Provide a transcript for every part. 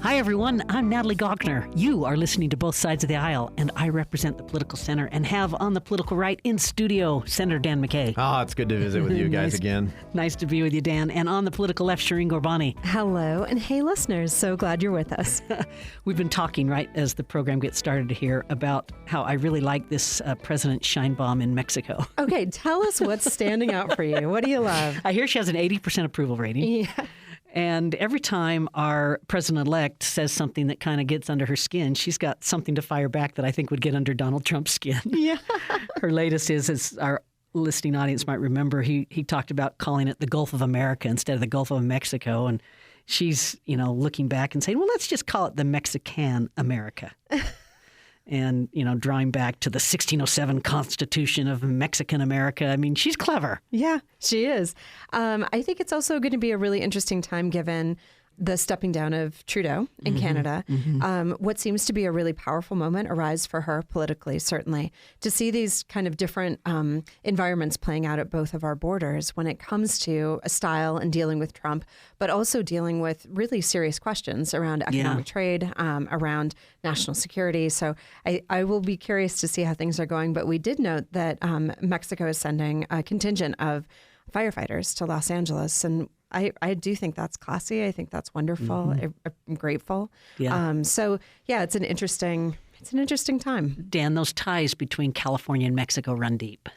Hi, everyone. I'm Natalie Gochner. You are listening to Both Sides of the Aisle, and I represent the political center and have on the political right in studio Senator Dan McKay. Oh, it's good to visit with you guys again. Nice to be with you, Dan. And on the political left, Shireen Gorbani. Hello, and hey, listeners. So glad you're with us. We've been talking, right, as the program gets started here, about how I really like this President Sheinbaum in Mexico. Okay, tell us what's standing out for you. What do you love? I hear she has an 80% approval rating. Yeah. And every time our president-elect says something that kind of gets under her skin, she's got something to fire back that I think would get under Donald Trump's skin. Yeah. Her latest is, as our listening audience might remember, he talked about calling it the Gulf of America instead of the Gulf of Mexico. And she's, looking back and saying, well, let's just call it the Mexican America. And, drawing back to the 1607 Constitution of Mexican America. I mean, she's clever. Yeah, she is. I think it's also going to be a really interesting time given the stepping down of Trudeau in Canada. What seems to be a really powerful moment arise for her politically, certainly, to see these kind of different environments playing out at both of our borders when it comes to a style and dealing with Trump, but also dealing with really serious questions around economic trade, around national security. So I will be curious to see how things are going. But we did note that Mexico is sending a contingent of firefighters to Los Angeles, and I do think that's classy. I think that's wonderful. I'm grateful. Yeah. It's an interesting time. Dan, those ties between California and Mexico run deep.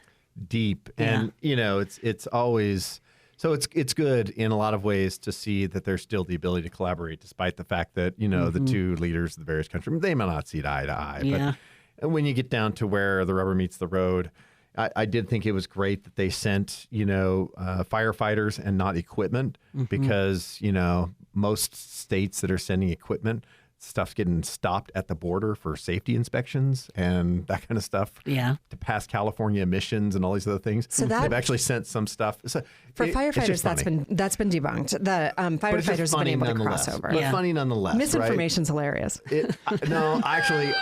Deep. And, it's always, so it's good in a lot of ways to see that there's still the ability to collaborate, despite the fact that, the two leaders of the various countries, they may not see eye to eye. Yeah. But when you get down to where the rubber meets the road, I did think it was great that they sent, firefighters and not equipment because, most states that are sending equipment, stuff's getting stopped at the border for safety inspections and that kind of stuff. Yeah. To pass California emissions and all these other things. So they've actually sent some stuff. So for firefighters, that's been debunked. The firefighters have been able to cross over. But funny nonetheless. Misinformation's hilarious. No, actually.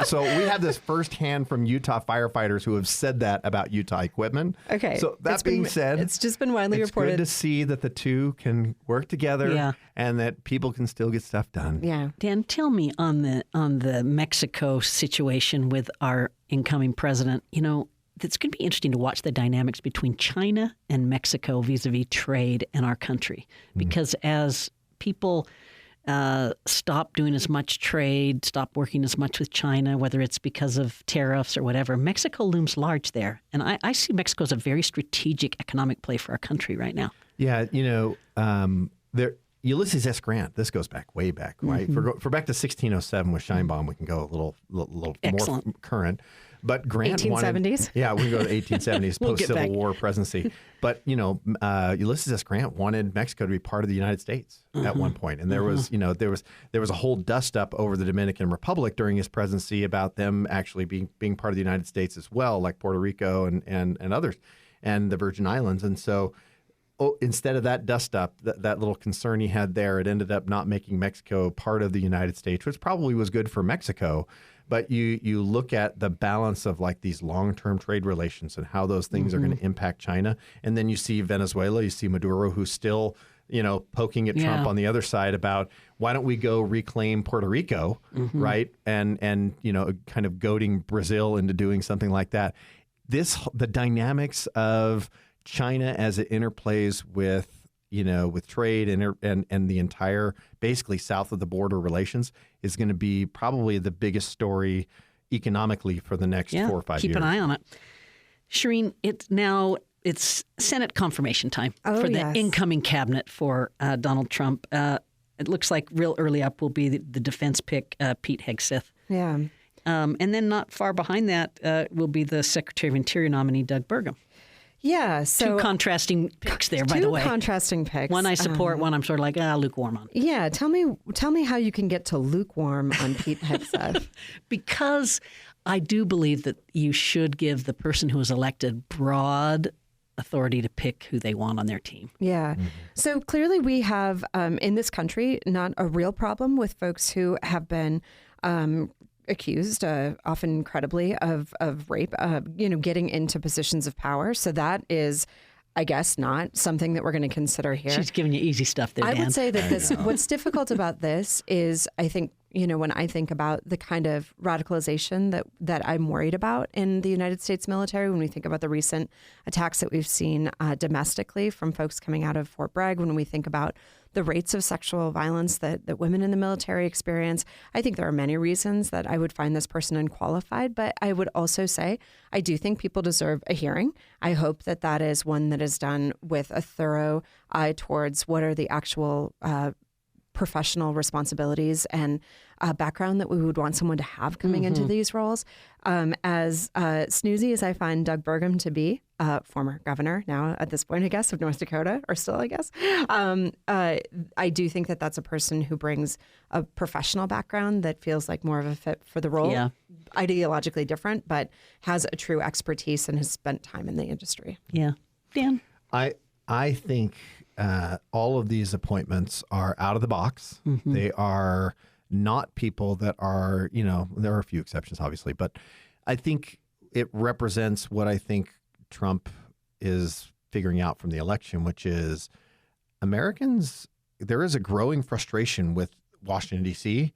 So we have this firsthand from Utah firefighters who have said that about Utah equipment. Okay. So that being said, it's just been widely reported. It's good to see that the two can work together and that people can still get stuff done. Yeah. Dan, tell me on the Mexico situation with our incoming president, it's going to be interesting to watch the dynamics between China and Mexico vis-a-vis trade and our country. Because as people stop doing as much trade, stop working as much with China, whether it's because of tariffs or whatever, Mexico looms large there. And I see Mexico as a very strategic economic play for our country right now. Yeah, Ulysses S. Grant, this goes way back, right? For back to 1607 with Sheinbaum, we can go a little more current. But Grant 1870s? We can go to 1870s, post-Civil War presidency. But, Ulysses S. Grant wanted Mexico to be part of the United States at one point. And there was a whole dust-up over the Dominican Republic during his presidency about them actually being part of the United States as well, like Puerto Rico and others, and the Virgin Islands. And so instead of that dust-up, that little concern he had there, it ended up not making Mexico part of the United States, which probably was good for Mexico. But you look at the balance of like these long-term trade relations and how those things are going to impact China. And then you see Venezuela, you see Maduro, who's still, poking at Trump on the other side about why don't we go reclaim Puerto Rico, right? And kind of goading Brazil into doing something like that. The dynamics of China as it interplays with trade and the entire basically south of the border relations is going to be probably the biggest story economically for the next 4 or 5 years. Keep an eye on it. Shireen, it's Senate confirmation time for the incoming cabinet for Donald Trump. It looks like real early up will be the defense pick, Pete Hegseth. Yeah. And then not far behind that will be the Secretary of Interior nominee, Doug Burgum. Yeah, so two contrasting picks there, by the way. Two contrasting picks. One I support, one I'm sort of like lukewarm on. Yeah, tell me how you can get to lukewarm on Pete Hegseth. Because I do believe that you should give the person who is elected broad authority to pick who they want on their team. Yeah. So clearly we have in this country not a real problem with folks who have been accused, often credibly, of rape, getting into positions of power. So that is I guess not something that we're going to consider here. She's giving you easy stuff there, Dan. I would say that what's difficult about this is, I think, when I think about the kind of radicalization that I'm worried about in the United States military, when we think about the recent attacks that we've seen domestically from folks coming out of Fort Bragg, when we think about the rates of sexual violence that women in the military experience, I think there are many reasons that I would find this person unqualified. But I would also say I do think people deserve a hearing. I hope that is one that is done with a thorough eye towards what are the actual professional responsibilities and background that we would want someone to have coming into these roles. As snoozy as I find Doug Burgum to be, former governor now at this point, I guess, of North Dakota, or still, I guess, I do think that that's a person who brings a professional background that feels like more of a fit for the role. Yeah. Ideologically different, but has a true expertise and has spent time in the industry. Yeah. Dan? I think all of these appointments are out of the box. They are not people that are, there are a few exceptions, obviously, but I think it represents what I think Trump is figuring out from the election, which is Americans, there is a growing frustration with Washington, D.C.,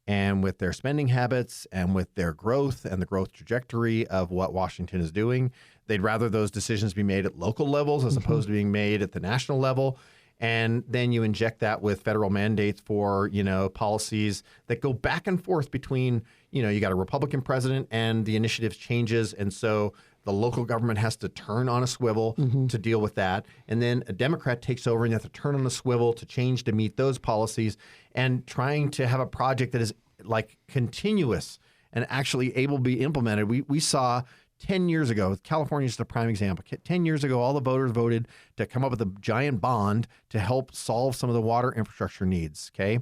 and with their spending habits and with their growth and the growth trajectory of what Washington is doing. They'd rather those decisions be made at local levels as opposed to being made at the national level. And then you inject that with federal mandates for, policies that go back and forth between, you got a Republican president and the initiatives changes. And so the local government has to turn on a swivel to deal with that. And then a Democrat takes over and you have to turn on a swivel to change to meet those policies, and trying to have a project that is like continuous and actually able to be implemented. We saw 10 years ago, California is the prime example. 10 years ago, all the voters voted to come up with a giant bond to help solve some of the water infrastructure needs, okay?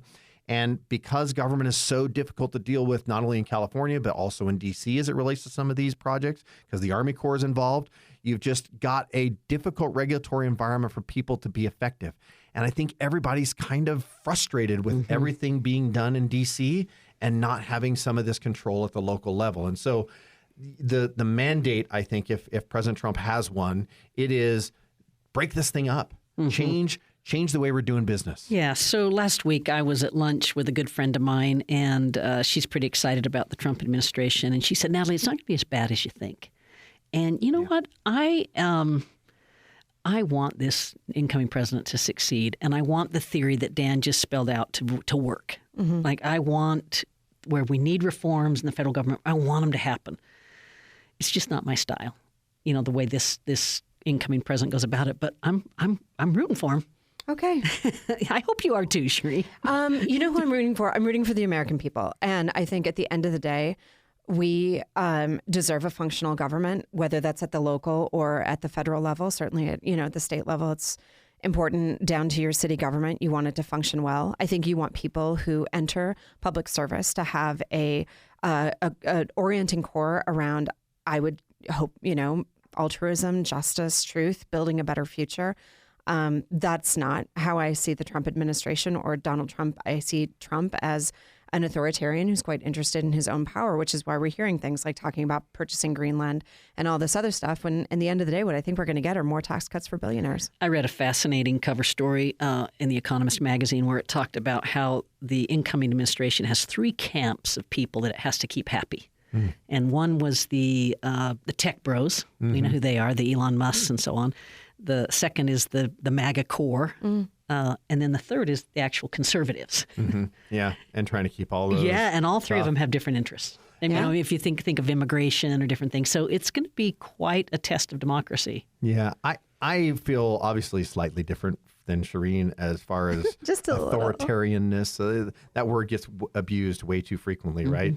And because government is so difficult to deal with, not only in California, but also in D.C. as it relates to some of these projects, because the Army Corps is involved, you've just got a difficult regulatory environment for people to be effective. And I think everybody's kind of frustrated with everything being done in D.C. and not having some of this control at the local level. And so the mandate, I think, if President Trump has one, it is break this thing up, change the way we're doing business. Yeah. So last week I was at lunch with a good friend of mine, and she's pretty excited about the Trump administration. And she said, Natalie, it's not going to be as bad as you think. And you know what? I want this incoming president to succeed, and I want the theory that Dan just spelled out to work. Like, I want, where we need reforms in the federal government, I want them to happen. It's just not my style, the way this incoming president goes about it. But I'm rooting for him. Okay. I hope you are too, Cherie. You know who I'm rooting for? I'm rooting for the American people. And I think at the end of the day, we deserve a functional government, whether that's at the local or at the federal level. Certainly at the state level, it's important down to your city government. You want it to function well. I think you want people who enter public service to have a orienting core around, I would hope, altruism, justice, truth, building a better future. That's not how I see the Trump administration or Donald Trump. I see Trump as an authoritarian who's quite interested in his own power, which is why we're hearing things like talking about purchasing Greenland and all this other stuff. When in the end of the day, what I think we're going to get are more tax cuts for billionaires. I read a fascinating cover story in The Economist magazine where it talked about how the incoming administration has 3 camps of people that it has to keep happy. And one was the tech bros. We know who they are, the Elon Musks and so on. The second is the MAGA core. And then the third is the actual conservatives. Yeah, and trying to keep all those. Yeah, and all 3 of them have different interests. And, if you think of immigration or different things. So it's going to be quite a test of democracy. Yeah, I feel obviously slightly different than Shireen as far as just authoritarianness. That word gets abused way too frequently, right?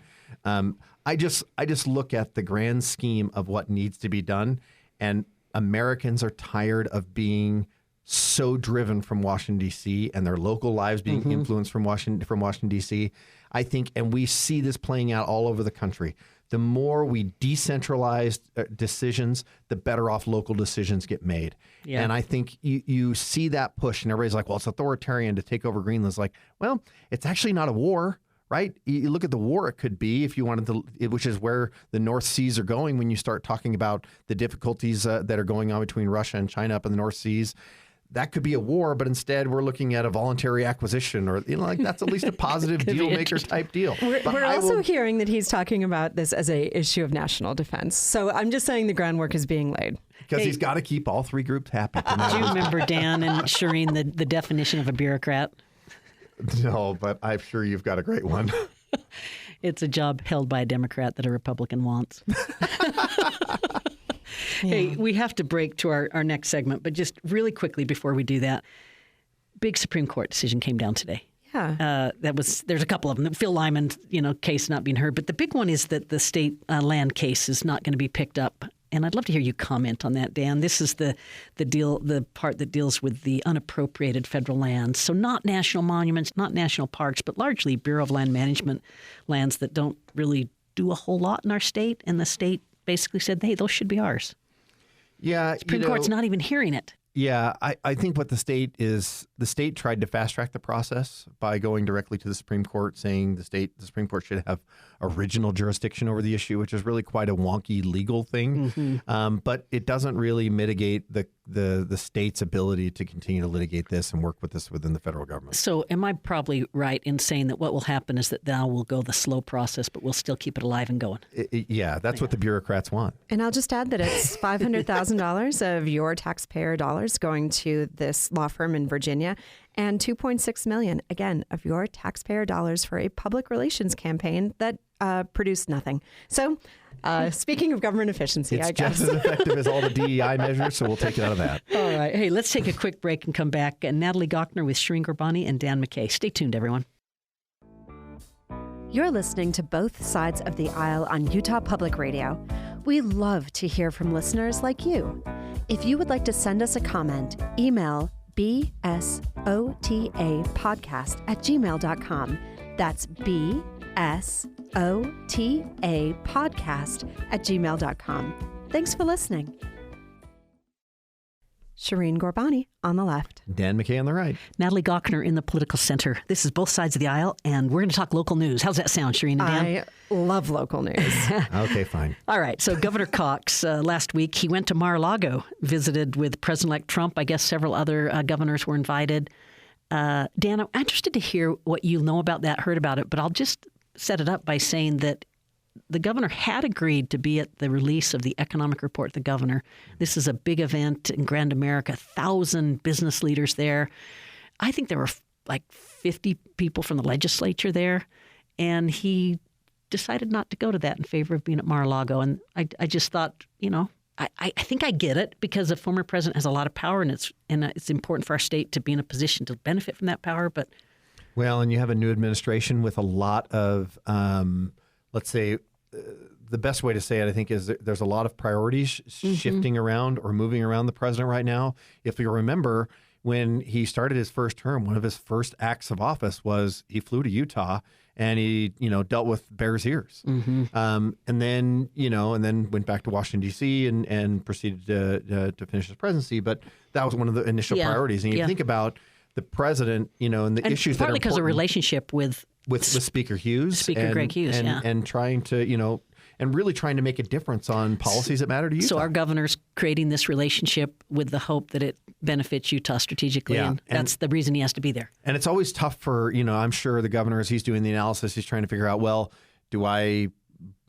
I just look at the grand scheme of what needs to be done, and Americans are tired of being so driven from Washington, D.C. and their local lives being influenced from Washington, D.C. I think, and we see this playing out all over the country. The more we decentralize decisions, the better off local decisions get made. Yeah. And I think you see that push, and everybody's like, well, it's authoritarian to take over Greenland. It's like, well, it's actually not a war, right? You look at the war it could be if you wanted to, which is where the North Seas are going when you start talking about the difficulties that are going on between Russia and China up in the North Seas. That could be a war, but instead we're looking at a voluntary acquisition, or like that's at least a positive deal maker type deal. We're also hearing that he's talking about this as a issue of national defense. So I'm just saying the groundwork is being laid. Because he's got to keep all three groups happy. Do you remember, Dan and Shireen, the definition of a bureaucrat? No, but I'm sure you've got a great one. It's a job held by a Democrat that a Republican wants. Hey, we have to break to our next segment, but just really quickly before we do that, big Supreme Court decision came down today. Yeah. There's a couple of them. Phil Lyman's, case not being heard, but the big one is that the state land case is not going to be picked up. And I'd love to hear you comment on that, Dan. This is the part that deals with the unappropriated federal lands. So not national monuments, not national parks, but largely Bureau of Land Management lands that don't really do a whole lot in our state. And the state basically said, hey, those should be ours. Yeah. Supreme Court's not even hearing it. Yeah, I think what the state tried to fast track the process by going directly to the Supreme Court, saying the Supreme Court should have original jurisdiction over the issue, which is really quite a wonky legal thing. Mm-hmm. But it doesn't really mitigate the state's ability to continue to litigate this and work with this within the federal government. So am I probably right in saying that what will happen is that now we'll go the slow process, but we'll still keep it alive and going? That's what the bureaucrats want. And I'll just add that it's $500,000 of your taxpayer dollars going to this law firm in Virginia, and $2.6 million, again, of your taxpayer dollars for a public relations campaign that produced nothing. So speaking of government efficiency, I guess. It's just as effective as all the DEI measures, so we'll take it out of that. All right. Hey, let's take a quick break and come back. Natalie Gochner with Shireen Gorbani and Dan McKay. Stay tuned, everyone. You're listening to Both Sides of the Aisle on Utah Public Radio. We love to hear from listeners like you. If you would like to send us a comment, email bsotapodcast@gmail.com. That's bsotapodcast@gmail.com. Thanks for listening. Shireen Gorbani on the left. Dan McKay on the right. Natalie Gochner in the political center. This is Both Sides of the Aisle, and we're going to talk local news. How's that sound, Shireen and Dan? I love local news. Okay, fine. All right. So Governor Cox, last week, he went to Mar-a-Lago, visited with President-elect Trump. I guess several other governors were invited. Dan, I'm interested to hear what you know about that, heard about it, but I'll just set it up by saying that the governor had agreed to be at the release of the economic report, the governor. This is a big event in Grand America, 1,000 business leaders there. I think there were like 50 people from the legislature there. And he decided not to go to that in favor of being at Mar-a-Lago. And I just thought, I think I get it because a former president has a lot of power and it's important for our state to be in a position to benefit from that power. But well, and you have a new administration with a lot of let's say, the best way to say it, I think, is there's a lot of priorities shifting around or moving around the president right now. If you remember, when he started his first term, one of his first acts of office was he flew to Utah and he, dealt with Bears Ears. Mm-hmm. And then went back to Washington, D.C. and proceeded to finish his presidency. But that was one of the initial priorities. And you think about the president, and the issues that are partly because of relationship with Speaker Hughes, Speaker Greg Hughes, and trying to, and really trying to make a difference on policies that matter to Utah. So our governor's creating this relationship with the hope that it benefits Utah strategically, and that's the reason he has to be there. And it's always tough for, I'm sure the governor, as he's doing the analysis, he's trying to figure out, well, do I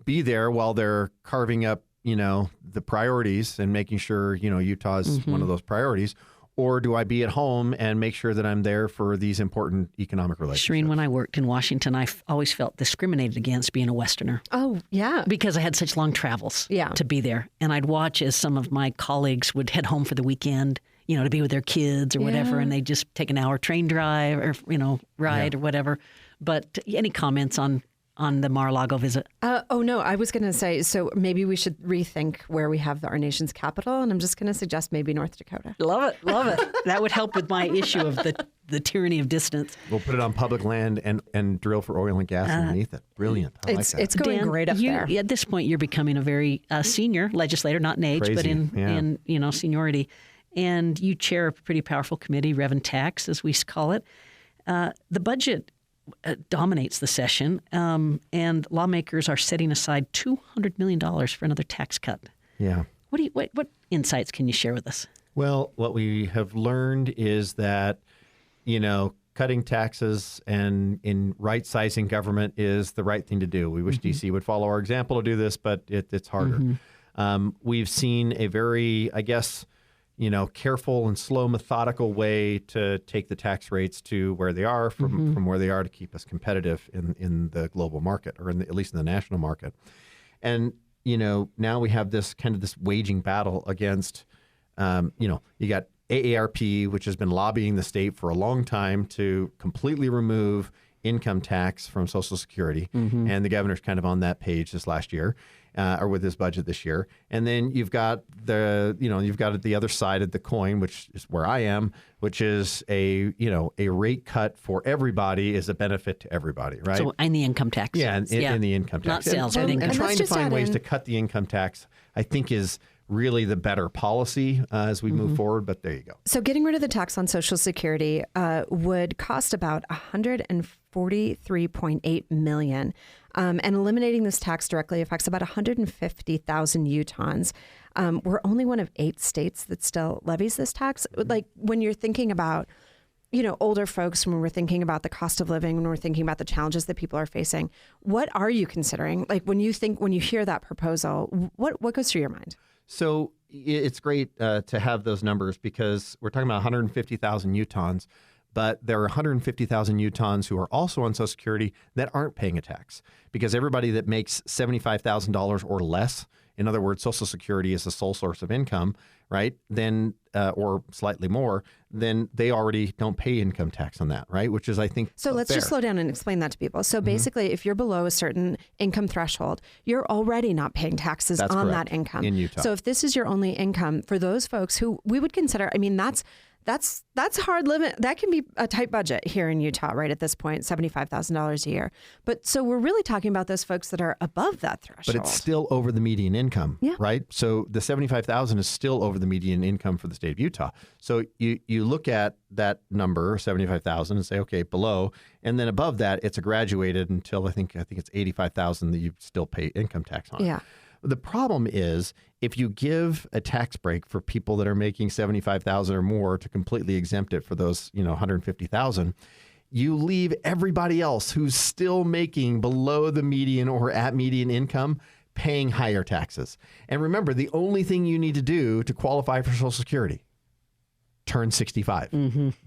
be there while they're carving up, the priorities and making sure, Utah is one of those priorities? Or do I be at home and make sure that I'm there for these important economic relationships? Shireen, when I worked in Washington, I always felt discriminated against being a Westerner. Oh, yeah. Because I had such long travels to be there. And I'd watch as some of my colleagues would head home for the weekend, to be with their kids or whatever, and they'd just take an hour train drive or, ride or whatever. But any comments on the Mar-a-Lago visit? No, I was going to say, so maybe we should rethink where we have our nation's capital, and I'm just going to suggest maybe North Dakota. Love it. That would help with my issue of the tyranny of distance. We'll put it on public land and drill for oil and gas underneath it. Brilliant. I like that. It's going Dan, great up there. At this point, you're becoming a very senior legislator, not in age, but in seniority. And you chair a pretty powerful committee, Rev and Tax, as we call it. The budget dominates the session, and lawmakers are setting aside $200 million for another tax cut. Yeah. What insights can you share with us? Well, what we have learned is that, cutting taxes and in right-sizing government is the right thing to do. We wish D.C. would follow our example to do this, but it's harder. We've seen a very, careful and slow, methodical way to take the tax rates to where they are from where they are to keep us competitive in the global market, or at least in the national market. And, now we have this waging battle against, you got AARP, which has been lobbying the state for a long time to completely remove income tax from Social Security. And the governor's kind of on that page this last year, or with his budget this year. And then you've got the other side of the coin, which is where I am, which is a rate cut for everybody is a benefit to everybody, right? So in the income tax. Yeah, in the income tax. Not sales, and income. trying to find ways to cut the income tax, I think, is really the better policy as we move forward, but there you go. So getting rid of the tax on Social Security would cost about $143.8 million. And eliminating this tax directly affects about 150,000 Utahns. We're only one of 8 states that still levies this tax. Like when you're thinking about, older folks, when we're thinking about the cost of living, when we're thinking about the challenges that people are facing, what are you considering? Like when you hear that proposal, what goes through your mind? So it's great to have those numbers because we're talking about 150,000 Utahns, but there are 150,000 Utahns who are also on Social Security that aren't paying a tax, because everybody that makes $75,000 or less, in other words, Social Security is the sole source of income, right? Then, or slightly more, then they already don't pay income tax on that, right? Which is, I think, so let's just slow down and explain that to people. So basically, if you're below a certain income threshold, you're already not paying taxes on that income. In Utah. So if this is your only income, for those folks who we would consider, that's a hard limit. That can be a tight budget here in Utah, right? At this point, $75,000 a year. But so we're really talking about those folks that are above that threshold. But it's still over the median income, right? So the $75,000 is still over the median income for the state of Utah. So you look at that number, $75,000, and say, okay, below, and then above that, it's a graduated until I think it's $85,000 that you still pay income tax on. Yeah. The problem is if you give a tax break for people that are making $75,000 or more to completely exempt it for those, $150,000, you leave everybody else who's still making below the median or at median income paying higher taxes. And remember, the only thing you need to do to qualify for Social Security, turn 65.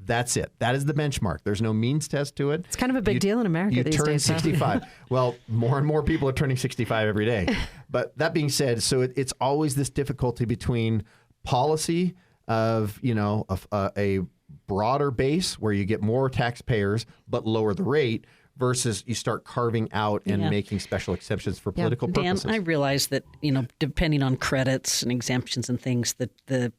That's it. That is the benchmark. There's no means test to it. It's kind of a big deal in America these days. You turn 65. Well, more and more people are turning 65 every day. But that being said, so it's always this difficulty between policy of, a broader base where you get more taxpayers but lower the rate versus you start carving out and making special exceptions for political purposes. Dan, I realize that, depending on credits and exemptions and things, that the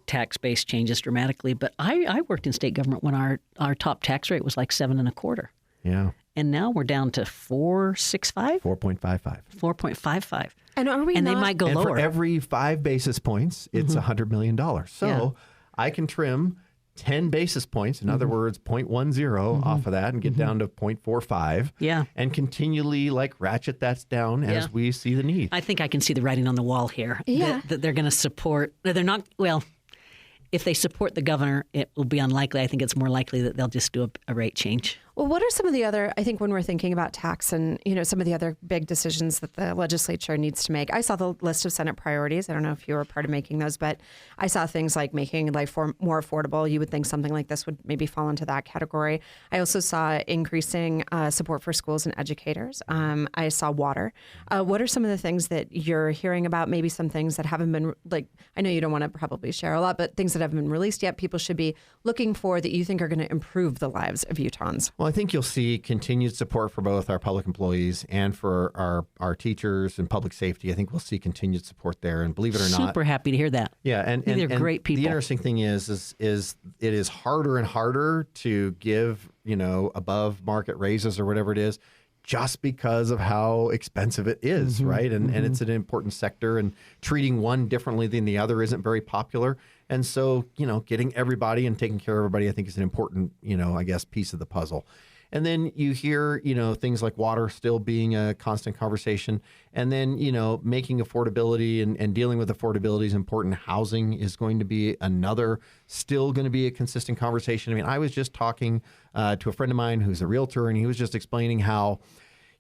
tax base changes dramatically. But I worked in state government when our top tax rate was like 7.25%. Yeah. And now we're down to 4.65? 4.55. 4.55. And are we? And they might go and lower. For every 5 basis points, it's $100 million. So I can trim 10 basis points, in other words, 0.10 off of that and get down to 0.45. Yeah. And continually ratchet that down as we see the need. I think I can see the writing on the wall here. Yeah. That they're going to support, they're not, well, if they support the governor, it will be unlikely. I think it's more likely that they'll just do a rate change. Well, what are some of the other, I think when we're thinking about tax and, some of the other big decisions that the legislature needs to make, I saw the list of Senate priorities. I don't know if you were part of making those, but I saw things like making life more affordable. You would think something like this would maybe fall into that category. I also saw increasing support for schools and educators. I saw water. What are some of the things that you're hearing about? Maybe some things that haven't been, I know you don't want to probably share a lot, but things that haven't been released yet, people should be looking for that you think are going to improve the lives of Utahns. Well, I think you'll see continued support for both our public employees and for our teachers and public safety. I think we'll see continued support there. And believe it or not, super happy to hear that. Yeah, and they're great people. The interesting thing is it is harder and harder to give above market raises or whatever it is, just because of how expensive it is, right? And it's an important sector, and treating one differently than the other isn't very popular. And so, getting everybody and taking care of everybody, I think, is an important, piece of the puzzle. And then you hear, things like water still being a constant conversation. And then, making affordability and dealing with affordability is important. Housing is going to be still going to be a consistent conversation. I mean, I was just talking to a friend of mine who's a realtor, and he was just explaining how,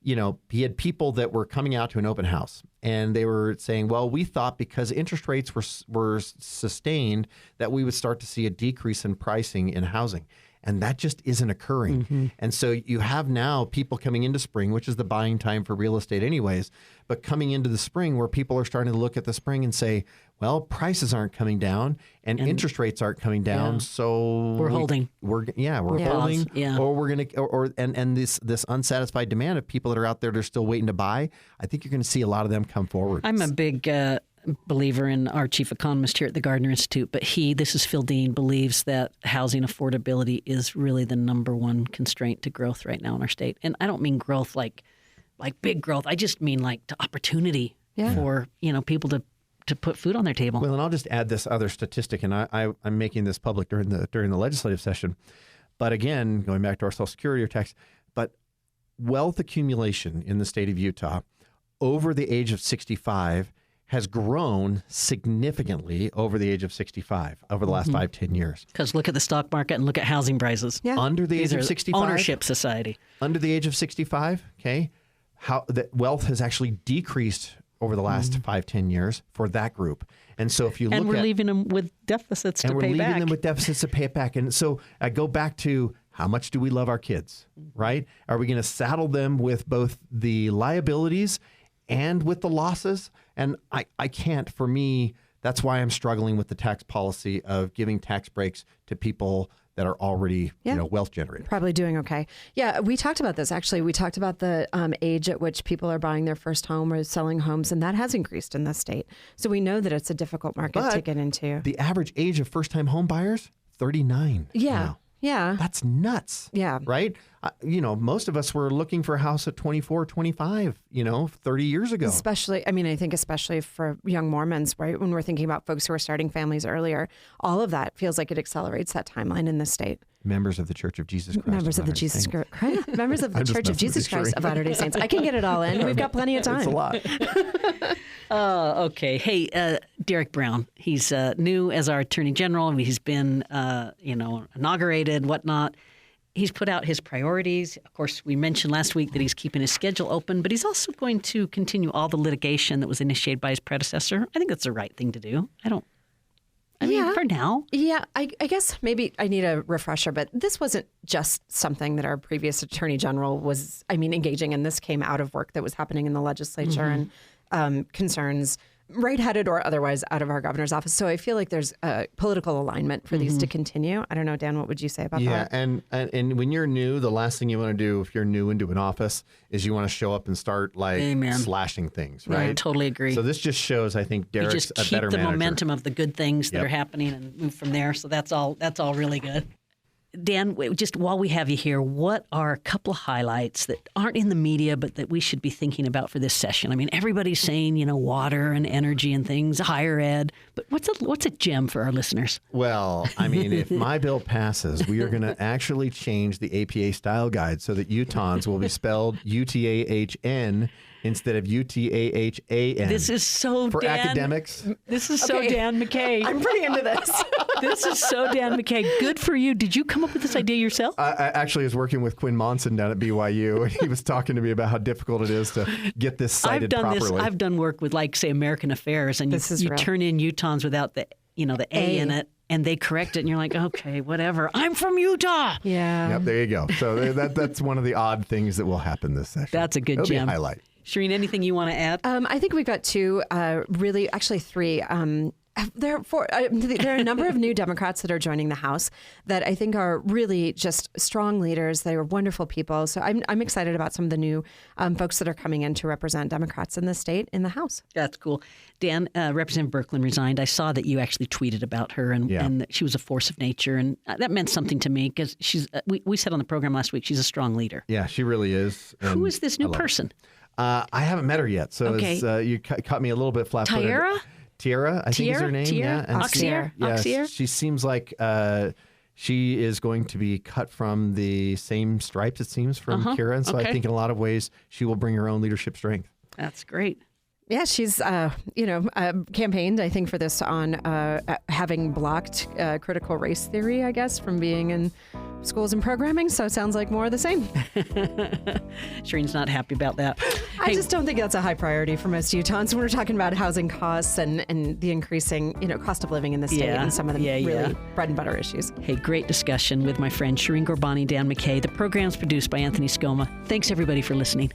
he had people that were coming out to an open house, and they were saying, well, we thought because interest rates were sustained that we would start to see a decrease in pricing in housing. And that just isn't occurring. Mm-hmm. And so you have now people coming into spring, which is the buying time for real estate anyways, but coming into the spring where people are starting to look at the spring and say, well, prices aren't coming down and interest rates aren't coming down. Yeah. So we're holding. We're holding. Yeah. Or we're going to, and this unsatisfied demand of people that are out there that are still waiting to buy, I think you're going to see a lot of them come forward. I'm a big believer in our chief economist here at the Gardner Institute, but this is Phil Dean, believes that housing affordability is really the number one constraint to growth right now in our state. And I don't mean growth like big growth. I just mean like to opportunity for people to put food on their table. Well, and I'll just add this other statistic, and I'm making this public during the legislative session. But again, going back to our Social Security or tax, but wealth accumulation in the state of Utah over the age of 65 has grown significantly over the age of 65 over the last 5-10 years. Because look at the stock market and look at housing prices. Yeah. Under the age of 65, ownership society. Under the age of 65, how the wealth has actually decreased over the last 5-10 years for that group. And so if you look we're leaving them with deficits to pay back. And we're leaving them with deficits to pay it back. And so I go back to, how much do we love our kids, right? Are we going to saddle them with both the liabilities and with the losses? And I can't. For me, that's why I'm struggling with the tax policy of giving tax breaks to people that are already wealth generating. Probably doing okay. Yeah, we talked about this, actually. We talked about the age at which people are buying their first home or selling homes, and that has increased in this state. So we know that it's a difficult market to get into. The average age of first-time home buyers, 39 now. Yeah. That's nuts. Yeah. Right? Most of us were looking for a house at 24, 25, 30 years ago. I think especially for young Mormons, right? When we're thinking about folks who are starting families earlier, all of that feels like it accelerates that timeline in this state. Members of the Church of Jesus Christ. Members of the Church of Jesus Christ of Latter-day Saints. I can get it all in. We've got plenty of time. It's a lot. Okay. Hey, Derek Brown, he's new as our Attorney General. He's been, inaugurated, whatnot. He's put out his priorities. Of course, we mentioned last week that he's keeping his schedule open, but he's also going to continue all the litigation that was initiated by his predecessor. I think that's the right thing to do. For now. Yeah, I guess maybe I need a refresher, but this wasn't just something that our previous Attorney General was, engaging in. This came out of work that was happening in the legislature and concerns right-headed or otherwise out of our governor's office. So I feel like there's a political alignment for these to continue. I don't know, Dan, what would you say about that? Yeah, and when you're new, the last thing you want to do if you're new into an office is you want to show up and start slashing things, right? Yeah, I totally agree. So this just shows, I think, Derek's just a better keep the manager. Momentum of the good things that are happening and move from there. So that's all really good. Dan, just while we have you here, what are a couple of highlights that aren't in the media but that we should be thinking about for this session? I mean, everybody's saying, water and energy and things, higher ed, but what's a gem for our listeners? Well, if my bill passes, we are going to actually change the APA style guide so that Utahns will be spelled UTAHN instead of UTAHAN. This is so for Dan, academics. This is so Dan McKay. I'm pretty into this. This is so Dan McKay. Good for you. Did you come up with this idea yourself? I actually was working with Quinn Monson down at BYU, and he was talking to me about how difficult it is to get this cited properly. I've done work with, say, American Affairs, and you turn in Utahns without the A in it. And they correct it, and you're like, okay, whatever. I'm from Utah. Yeah. Yep, there you go. So that's one of the odd things that will happen this session. That's a good It'll gem. Be a highlight. Shireen, anything you want to add? I think we've got two, actually three. There are a number of new Democrats that are joining the House that I think are really just strong leaders. They are wonderful people. So I'm excited about some of the new folks that are coming in to represent Democrats in the state in the House. That's cool. Dan, Representative Birkeland resigned. I saw that you actually tweeted about her and that she was a force of nature. And that meant something to me because we said on the program last week, she's a strong leader. Yeah, she really is. Who is this new person? I haven't met her yet. So you caught me a little bit flat-footed. Tiara, I think is her name. Tiara? Yeah, Auxier? She seems like she is going to be cut from the same stripes, it seems, from Kira. And so I think in a lot of ways, she will bring her own leadership strength. That's great. Yeah, she's, campaigned, I think, for this on having blocked critical race theory, I guess, from being in schools and programming. So it sounds like more of the same. Shireen's not happy about that. I just don't think that's a high priority for most Utahns when we're talking about housing costs and the increasing, cost of living in the state and some of the really bread and butter issues. Hey, great discussion with my friend Shireen Ghorbani, Dan McKay. The program's produced by Anthony Scoma. Thanks, everybody, for listening.